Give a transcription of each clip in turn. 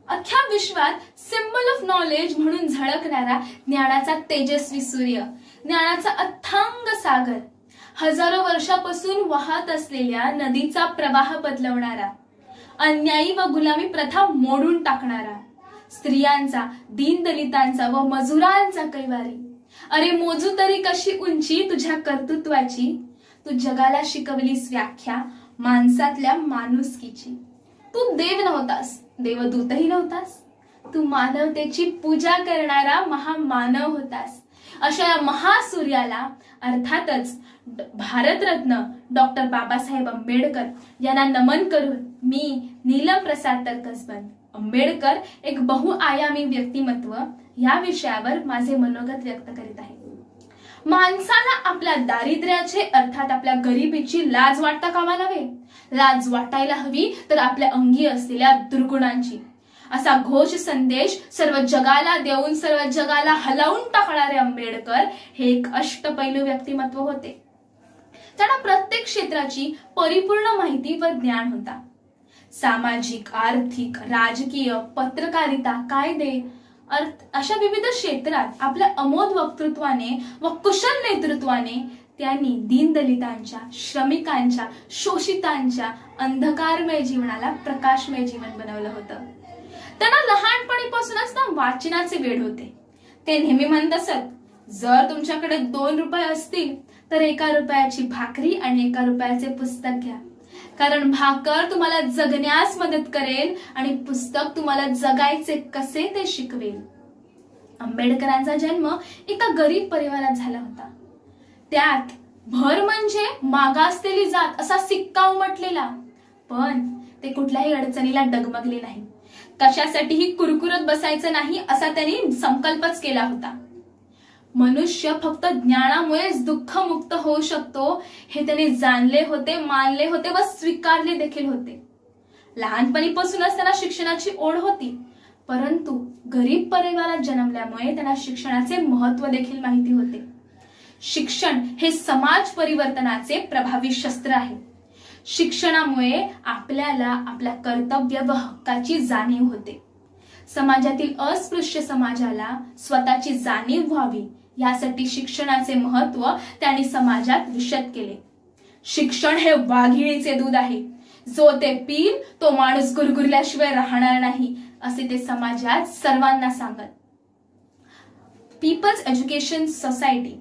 अख्ख्या विश्वात symbol of knowledge म्हणून झळकणारा ज्ञानाचा तेजस्वी सूर्य, ज्ञानाचा अथांग सागर, हजारो वर्षापासून वाहत असलेल्या नदीचा प्रवाह बदलवणारा, अन्यायी व गुलामी प्रथा मोडून टाकणारा, स्त्रियांचा, दीनदलितांचा व मजुरांचा कैवारी. अरे मोजू तरी कशी उंची तुझ्या कर्तृत्वाची, तू जगाला शिकवलीस व्याख्या माणसातल्या माणुसकीची. तू देव नव्हतास, देवदूतही नव्हतास, तू मानवतेची पूजा करणारा महामानव होतास. अशा या महासूर्याला अर्थातच भारतरत्न डॉक्टर बाबासाहेब आंबेडकर यांना नमन करून मी नीलम प्रसाद तरकसबन, आंबेडकर एक बहुआयामी व्यक्तिमत्व या विषयावर माझे मनोगत व्यक्त करीत आहे. माणसाला आपल्या दारिद्र्याचे अर्थात आपल्या गरिबीची लाज वाटता कामा नये. लाज वाटायला हवी तर आपल्या अंगी असलेल्या दुर्गुणांची. असा घोष संदेश सर्व जगाला देऊन सर्व जगाला हलवून टाकणारे आंबेडकर हे एक अष्टपैलू व्यक्तिमत्व होते. त्यांना प्रत्येक क्षेत्राची परिपूर्ण माहिती व ज्ञान होता. सामाजिक, आर्थिक, राजकीय, पत्रकारिता, कायदे, अशा विविध क्षेत्रात आपल्या अमोद वक्तृत्वाने व कुशल नेतृत्वाने त्यांनी दीनदलितांच्या, श्रमिकांच्या, शोषितांच्या अंधकारमय जीवनाला प्रकाशमय जीवन बनवलं होतं. त्यांना लहानपणीपासूनच ना वाचनाचे वेड होते. ते नेहमी म्हणत असत, जर तुमच्याकडे 2 रुपये असतील तर 1 रुपयाची भाकरी आणि 1 रुपयाचे पुस्तक घ्या. कारण भाकर तुम्हाला जगण्यास मदत करेल आणि पुस्तक तुम्हाला जगायचे कसे ते शिकवेल. आंबेडकरांचा जन्म एका गरीब परिवारात झाला होता. त्यात भर म्हणजे मागासलेली जात असा सिक्का उमटलेला. पण ते कुठल्याही अडचणीला डगमगले नाही. कशासाठीही कुरकुरत बसायचं नाही असा त्यांनी संकल्पच केला होता. मनुष्य फक्त ज्ञानामुळेच दुःखमुक्त होऊ शकतो हे त्यांनी जाणले होते, मानले होते व स्वीकारले देखील होते. लहानपणीपासूनच त्यांना शिक्षणाची ओढ होती. परंतु गरीब परिवारात जन्मल्यामुळे त्यांना शिक्षणाचे महत्त्व देखील माहिती होते. शिक्षण हे समाज परिवर्तनाचे प्रभावी शस्त्र आहे. शिक्षणामुळे आपल्याला आपल्या कर्तव्य व हक्काची जाणीव होते. समाजातील अस्पृश्य समाजाला स्वतःची जाणीव व्हावी यासाठी शिक्षणाचे महत्त्व त्यांनी समाजात विशद केले. शिक्षण हे वाघिणीचे दूध आहे. जो ते पिईल तो माणूस गुरगुरल्याशिवाय राहणार नाही असे ते समाजात सर्वांना सांगत. पीपल्स एज्युकेशन सोसायटी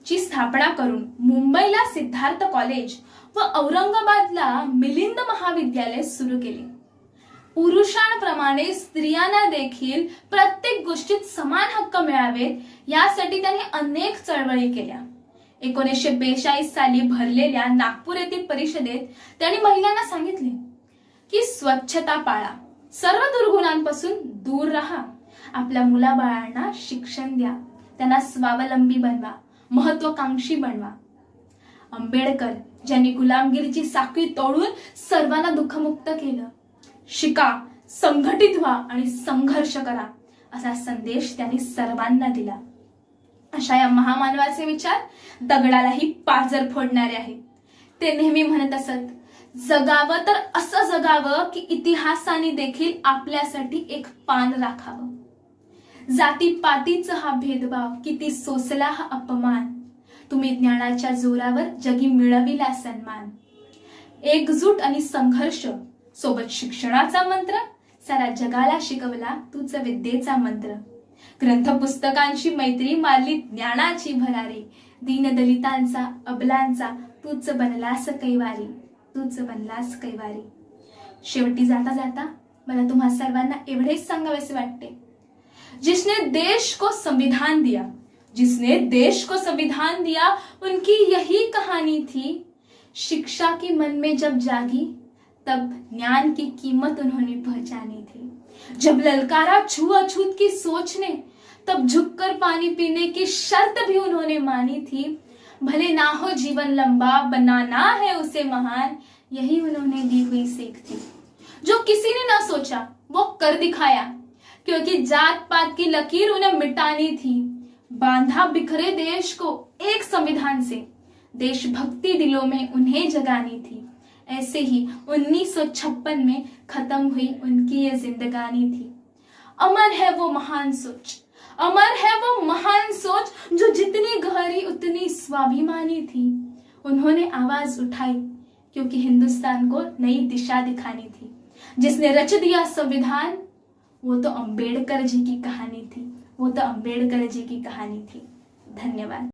ची स्थापना करून मुंबईला सिद्धार्थ कॉलेज व औरंगाबादला मिलिंद महाविद्यालय सुरू केले. पुरुषांप्रमाणे स्त्रियांना देखील प्रत्येक गोष्टीत समान हक्क मिळावेत यासाठी त्यांनी अनेक चळवळी केल्या. 1942 साली भरलेल्या नागपूर येथील परिषदेत त्यांनी महिलांना सांगितले की स्वच्छता पाळा, सर्व दुर्गुणांपासून दूर राहा, आपल्या मुलाबाळांना शिक्षण द्या, त्यांना स्वावलंबी बनवा, महत्वाकांक्षी बनवा. आंबेडकर ज्यांनी गुलामगिरीची साखळी तोडून सर्वांना दुःखमुक्त केलं. शिका, संघटित व्हा आणि संघर्ष करा असा संदेश त्यांनी सर्वांना दिला. अशा या महामानवाचे विचार दगडालाही पाजर फोडणारे आहेत. ते नेहमी म्हणत असत, जगावं तर असं जगावं की इतिहासाने देखील आपल्यासाठी एक पान राखावं. जातीपातीचा हा भेदभाव किती सोसला हा अपमान, तुम्ही ज्ञानाच्या जोरावर जगी मिळविला सन्मान. एकजूट आणि संघर्ष सोबत शिक्षणाचा मंत्र, सारा जगाला शिकवला तूच विद्येचा मंत्र. ग्रंथ पुस्तकांची मैत्री मारली ज्ञानाची भरारी, दीनदलितांचा अबलांचा तूच बनलास कैवारी, तूच बनलास कैवारी. शेवटी जाता जाता मला तुम्हा सर्वांना एवढेच सांगावेसे वाटते, जिसने देश को संविधान दिया, जिसने देश को संविधान दिया, उनकी यही कहानी थी. शिक्षा की मन में जब जागी, तब ज्ञान की कीमत उन्होंने पहचानी थी. जब ललकारा छुआछूत की सोच ने, तब झुककर पानी पीने की शर्त भी उन्होंने मानी थी. भले ना हो जीवन लंबा, बनाना है उसे महान, यही उन्होंने दी हुई सीख थी. जो किसी ने ना सोचा वो कर दिखाया, क्योंकि जात पात की लकीर उन्हें मिटानी थी. बांधा बिखरे देश को एक संविधान से, देशभक्ति दिलों में उन्हें जगानी थी. ऐसे ही 1956 में खत्म हुई उनकी ये जिंदगानी थी. अमर है वो महान सोच, अमर है वो महान सोच जो जितनी गहरी उतनी स्वाभिमानी थी। उन्होंने आवाज उठाई क्योंकि हिंदुस्तान को नई दिशा दिखानी थी। जिसने रच दिया संविधान वो तो अंबेडकर जी की कहानी थी, वो तो अंबेडकर जी की कहानी थी। धन्यवाद।